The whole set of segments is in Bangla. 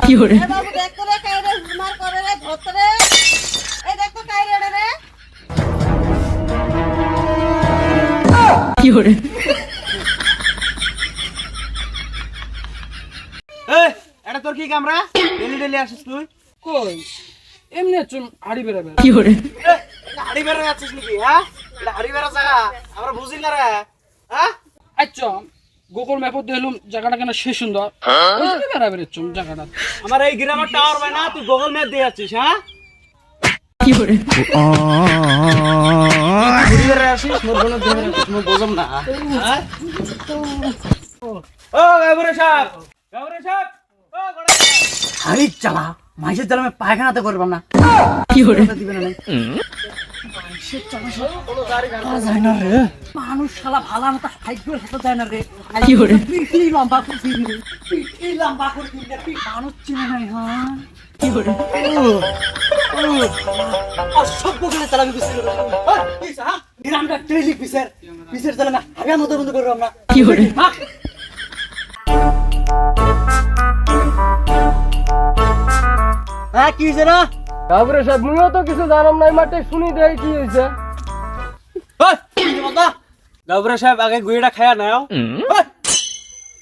কি করে এ বাবু দেখ তো রে কাইরে হুমার করে রে ধরতে এই দেখ তো কাইরে রে কি করে এই এটা তোর কি কামরা ডেলি ডেলি আসিস তুই কই এমনি চুন হাড়ি বেরাবে কি করে হাড়ি বেড়ে যাচ্ছিস নাকি হ্যাঁ এটা হাড়ি বেড়া জায়গা আমরা বুঝি না রে হ্যাঁ আচ্ছা গুগল ম্যাপে দেখলাম জায়গাটা কেন সে সুন্দর ওইখানে বেরাবে রে চুন জায়গাটা আমার এই গ্রামের টাওয়ার বাই না তুই গুগল ম্যাপ দিয়ে যাচ্ছিস হ্যাঁ কি করে ঘুরি বেড়ে আসিস মোর বোনের দিয়ে বেড়ে আসিস মোর বোঝম না হ্যাঁ ও গাবরে সাহেব ও গড়া হারি চালা মাইসের জ্বালা পায়খানাতে করবাম না কি করে দিবে না কোনো গাড়ি গাড়ি যায় না রে মানুষ শালা ভালো মতো হাইট করে হাঁটা যায় না রে কি করে পিঠি লম্বা করে দিবি রে পিঠি লম্বা করে দিবি রে মানুষ চিনে নাই হ্যাঁ কি করে অসভ্য করে চালাবি পিছের হ্যাঁ গ্রামটা ট্রেলি পিছের চালা না হাগা মতো বন্ধ করবাম না কি করে হ্যাঁ কি হয়েছে না তারপরে সব মুইও তো কিছু জানাম নাই মাঠে শুনি দেই কি হইছে গাবরে সাহেব আগে গুইটা খায়া নাও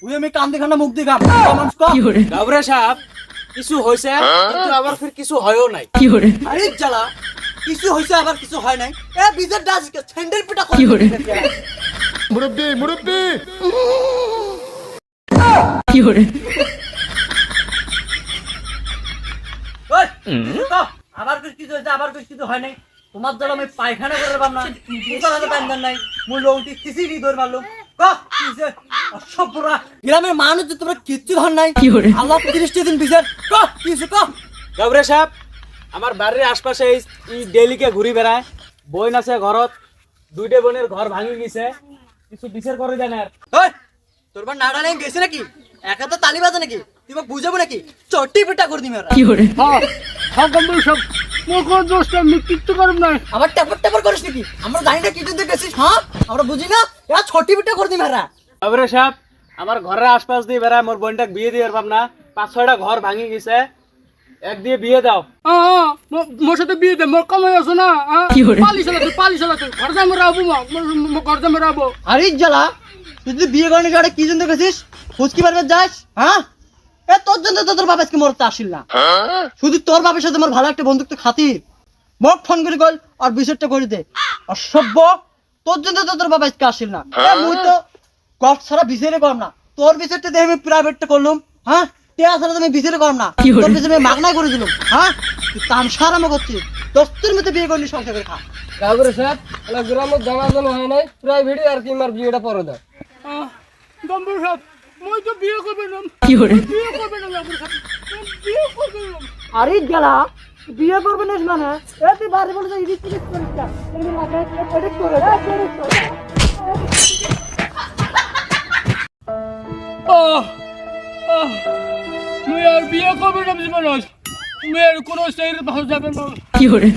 ওই আমি কান দেখান না মুখ দেখাম মানুষ কম কি করে গাবরে সাহেব কিছু হইছে কিন্তু আবার ফির কিছু হয়ও নাই কি করে আরে জ্বালা কিছু হয়েছে আবার কিছু হয় নাই এ বিজের ডাস স্যান্ডেল পিটা কি করে কি করে ওই তো আবার কিছু হয়েছে আবার কিছু হয় নাই তোমার জ্বালা আমি পায়খানা করে পারলাম না মুখের হাতে প্যান্ডার নাই মুই লৌটি কিসিনি ধরে মারলাম অসভ্যরা গ্রামের মানুষ যে তোমরা কিচ্ছু ধর নাই কি করে আল্লাহ 30 দিন বিচার কিছু গাবরে সাহেব আমার বাড়ির আশপাশে এই ডেলিকে ঘুরি বেড়ায় বইন আছে ঘরত দুইটা বোনের ঘর ভাঙি গেছে কিছু বিচার করে দেন আর ওই তোর বার নাড়া নেই গেছে নাকি একা তো তালি বাজে নাকি তুই বুঝাবো নাকি চটি পিটা করে দিবি কি করে হ্যাঁ হ্যাঁ কম্বল সব মোর কোন দোষটা আমি কিচ্ছু করব না আবার ট্যাপর করিস নাকি আমরা জানি না কি তুই গেছিস হ্যাঁ আমরা বুঝি না এরা ছোটি পিটা করে দিবি মেরা গাবরে সাহেব আমার ঘরের আশপাশ দিয়ে বেড়ায় মোর বোনটাকে বিয়ে দিয়ে পারব না 5-6টা ঘর ভাঙি গেছে এক দিয়ে বিয়ে দাও হ্যাঁ মোর সাথে বিয়ে দে মোর কামাই আছে না কি করে পালি চালাতে ঘর যাই মরাবো ঘর যাই মরাবো আরে জ্বালা তুই যদি বিয়ে করিনি গাড়ি কি জন্য গেছিস ফুচকি পারবে যাস হ্যাঁ এ তোর জন্য তো তোর বাবা আজকে মরতে আসিল না শুধু তোর বাবার সাথে আমার ভালো একটা বন্ধুত্ব খাতির মোক ফোন করে কল আর বিষয়টা করে দে অসভ্য তোর জন্য তো তোর বাবা আজকে আসিল না মুই তো কষ্ট ছাড়া বিচারে করম না তোর বিষয়টা দেখে আমি প্রাইভেটটা করলাম হ্যাঁ টেয়া ছাড়া তুমি বিচারে করম না কি হলো? তোর বিষয়ে মাগনা করে দিলাম হ্যাঁ তুই তামসা আরাম করছিস দোস্তের মধ্যে বিয়ে করলি সংসার করে খা তারপরে সাহেব এলা গ্রামে জানাজানি হয় নাই প্রাইভেটে আর কি মার বিয়েটা পরে দাও কম্বল সব মই তো বিয়ে করবে না কি করে বিয়ে করবে না কম্বল সব বিয়ে করবে না আরে জ্বালা বিয়ে করবে না মানে এ তুই বাড়ি বলে যে ইডিট করিস না এমনি লাগাই এডিট করে মুই আর বিয়ে করবে না জীবন মুই আর কোনো স্টাইলে ভালো যাবে না কি করে